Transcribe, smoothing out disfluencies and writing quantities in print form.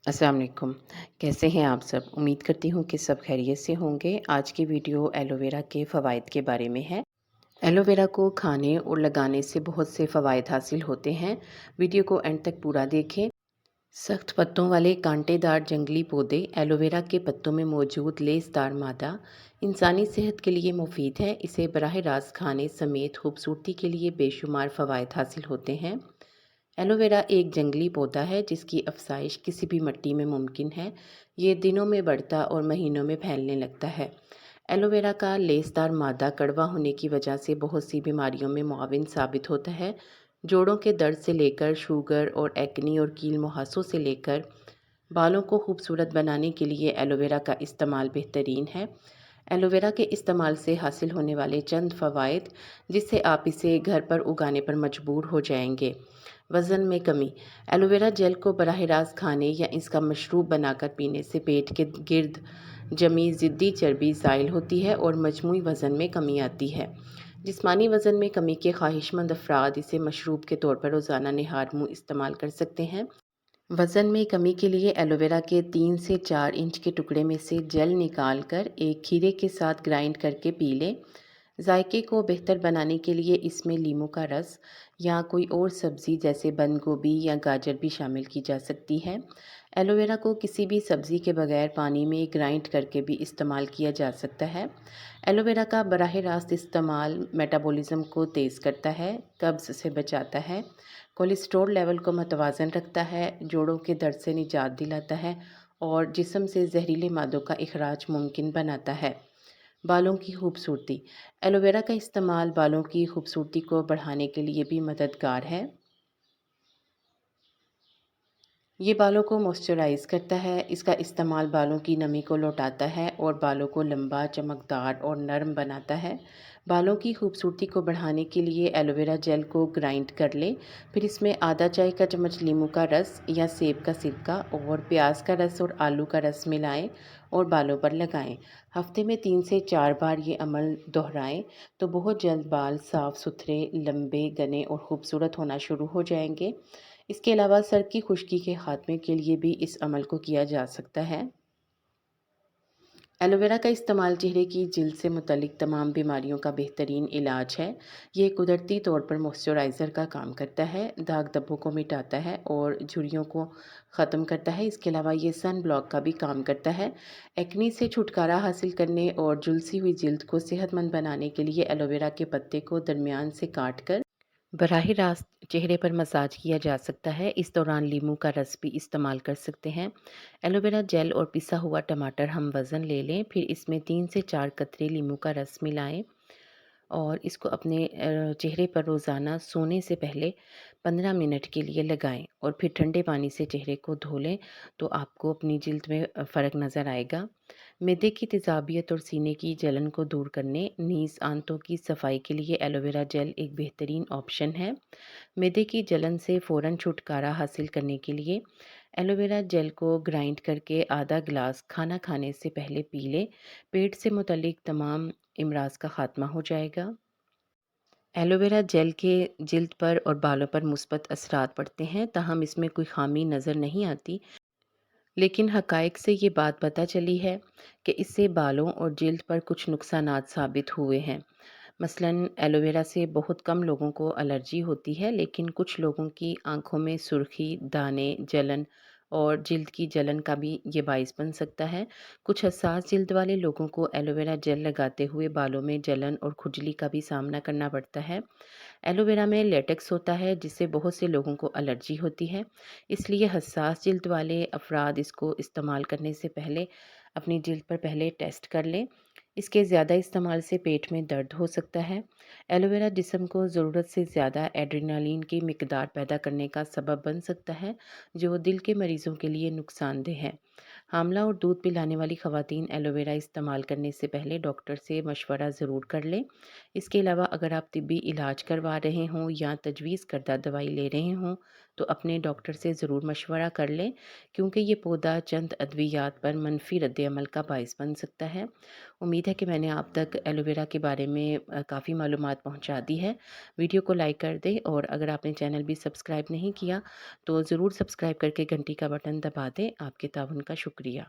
अस्सलाम वालेकुम। कैसे हैं आप सब? उम्मीद करती हूँ कि सब खैरियत से होंगे। आज की वीडियो एलोवेरा के फ़वाइद के बारे में है। एलोवेरा को खाने और लगाने से बहुत से फ़वाइद हासिल होते हैं। वीडियो को एंड तक पूरा देखें। सख्त पत्तों वाले कांटेदार जंगली पौधे एलोवेरा के पत्तों में मौजूद लेसदार मादा इंसानी सेहत के लिए मुफीद है। इसे बराह रास्त खाने समेत खूबसूरती के लिए बेशुमार फ़वाइद हासिल होते हैं। एलोवेरा एक जंगली पौधा है जिसकी अफसाइश किसी भी मिट्टी में मुमकिन है। ये दिनों में बढ़ता और महीनों में फैलने लगता है। एलोवेरा का लेसदार मादा कड़वा होने की वजह से बहुत सी बीमारियों में मुआविन साबित होता है। जोड़ों के दर्द से लेकर शुगर और एक्नी और कील मुहासों से लेकर बालों को खूबसूरत बनाने के लिए एलोवेरा का इस्तेमाल बेहतरीन है। एलोवेरा के इस्तेमाल से हासिल होने वाले चंद फ़वाइद जिससे आप इसे घर पर उगाने पर मजबूर हो जाएंगे। वज़न में कमी। एलोवेरा जेल को बराह रास्त खाने या इसका मशरूब बनाकर पीने से पेट के गिर्द जमी ज़िद्दी चर्बी ज़ाइल होती है और मजमूई वज़न में कमी आती है। जिस्मानी वज़न में कमी के ख्वाहिशमंद अफराद इसे मशरूब के तौर पर रोज़ाना निहार मुँह इस्तेमाल कर सकते हैं। वज़न में कमी के लिए एलोवेरा के 3 से 4 इंच के टुकड़े में से जेल निकाल कर एक खीरे के साथ ग्राइंड करके पी लें। जायके को बेहतर बनाने के लिए इसमें लीमू का रस या कोई और सब्ज़ी जैसे बंद गोभी या गाजर भी शामिल की जा सकती है। एलोवेरा को किसी भी सब्ज़ी के बगैर पानी में ग्राइंड करके भी इस्तेमाल किया जा सकता है। एलोवेरा का बराह रास्त इस्तेमाल मेटाबॉलिज़्म को तेज़ करता है, कब्ज़ से बचाता है, कोलेस्ट्रॉल लेवल को मतवाज़न रखता है, जोड़ों के दर्द से निजात दिलाता है और जिस्म से जहरीले मादों का इखराज मुमकिन बनाता है। बालों की खूबसूरती। एलोवेरा का इस्तेमाल बालों की खूबसूरती को बढ़ाने के लिए भी मददगार है। ये बालों को मॉइस्चराइज़ करता है। इसका इस्तेमाल बालों की नमी को लौटाता है और बालों को लंबा, चमकदार और नरम बनाता है। बालों की खूबसूरती को बढ़ाने के लिए एलोवेरा जेल को ग्राइंड कर लें, फिर इसमें आधा चाय का चम्मच नींबू का रस या सेब का सिरका और प्याज का रस और आलू का रस मिलाएं और बालों पर लगाएं। हफ्ते में 3 से 4 बार ये अमल दोहराएं तो बहुत जल्द बाल साफ़ सुथरे, लंबे, घने और खूबसूरत होना शुरू हो जाएंगे। इसके अलावा सर की खुश्की के खात्मे के लिए भी इस अमल को किया जा सकता है। एलोवेरा का इस्तेमाल चेहरे की जिल्द से मुतल्लिक तमाम बीमारियों का बेहतरीन इलाज है। ये कुदरती तौर पर मॉइस्चराइज़र का काम करता है, दाग धब्बों को मिटाता है और झुर्रियों को ख़त्म करता है। इसके अलावा ये सन ब्लॉक का भी काम करता है। एक्नी से छुटकारा हासिल करने और झुलसी हुई जिल्द को सेहतमंद बनाने के लिए एलोवेरा के पत्ते को दरमियान से काट कर बराह रास्त चेहरे पर मसाज किया जा सकता है। इस दौरान लीमू का रस भी इस्तेमाल कर सकते हैं। एलोवेरा जेल और पिसा हुआ टमाटर हम वज़न ले लें, फिर इसमें 3 से 4 कतरे लीमू का रस मिलाएं और इसको अपने चेहरे पर रोज़ाना सोने से पहले 15 मिनट के लिए लगाएं और फिर ठंडे पानी से चेहरे को धो लें तो आपको अपनी जिल्द में फ़र्क नज़र आएगा। मैदे की तेज़ाबियत और सीने की जलन को दूर करने, नीज़ आंतों की सफाई के लिए एलोवेरा जेल एक बेहतरीन ऑप्शन है। मैदे की जलन से फ़ौरन छुटकारा हासिल करने के लिए एलोवेरा जेल को ग्राइंड करके आधा गिलास खाना खाने से पहले पी लें। पेट से मुतल्लिक तमाम इमराज़ का ख़ात्मा हो जाएगा। एलोवेरा जेल के जिल्द पर और बालों पर मुस्बत असरात पड़ते हैं, ताहम इसमें कोई ख़ामी नज़र नहीं आती। लेकिन हक़ाइक़ से ये बात पता चली है कि इससे बालों और जिल्द पर कुछ नुकसानात साबित हुए हैं। मसलन एलोवेरा से बहुत कम लोगों को एलर्जी होती है, लेकिन कुछ लोगों की आँखों में सुर्ख़ी, दाने, जलन और जिल्द की जलन का भी ये बाइस बन सकता है। कुछ हसास जिल्द वाले लोगों को एलोवेरा जेल लगाते हुए बालों में जलन और खुजली का भी सामना करना पड़ता है। एलोवेरा में लेटेक्स होता है जिससे बहुत से लोगों को एलर्जी होती है, इसलिए हसास जिल्द वाले अफराद इसको इस्तेमाल करने से पहले अपनी जिल्द पर पहले टेस्ट कर लें। इसके ज़्यादा इस्तेमाल से पेट में दर्द हो सकता है। एलोवेरा जिस्म को ज़रूरत से ज़्यादा एड्रेनालिन की मिकदार पैदा करने का सबब बन सकता है, जो दिल के मरीज़ों के लिए नुकसानदेह है। حاملہ اور دودھ پلانے والی خواتین ایلو ویرا استعمال کرنے سے پہلے ڈاکٹر سے مشورہ ضرور کر لیں۔ اس کے علاوہ اگر آپ طبی علاج کروا رہے ہوں یا تجویز کردہ دوائی لے رہے ہوں تو اپنے ڈاکٹر سے ضرور مشورہ کر لیں، کیونکہ یہ پودا چند ادویات پر منفی رد عمل کا باعث بن سکتا ہے۔ امید ہے کہ میں نے آپ تک ایلو ویرا کے بارے میں کافی معلومات پہنچا دی ہے۔ ویڈیو کو لائک کر دیں، اور اگر آپ نے چینل بھی سبسکرائب نہیں کیا تو ضرور سبسکرائب کر کے گھنٹی کا بٹن دبا دیں۔ آپ کے تعاون کا شکریہ۔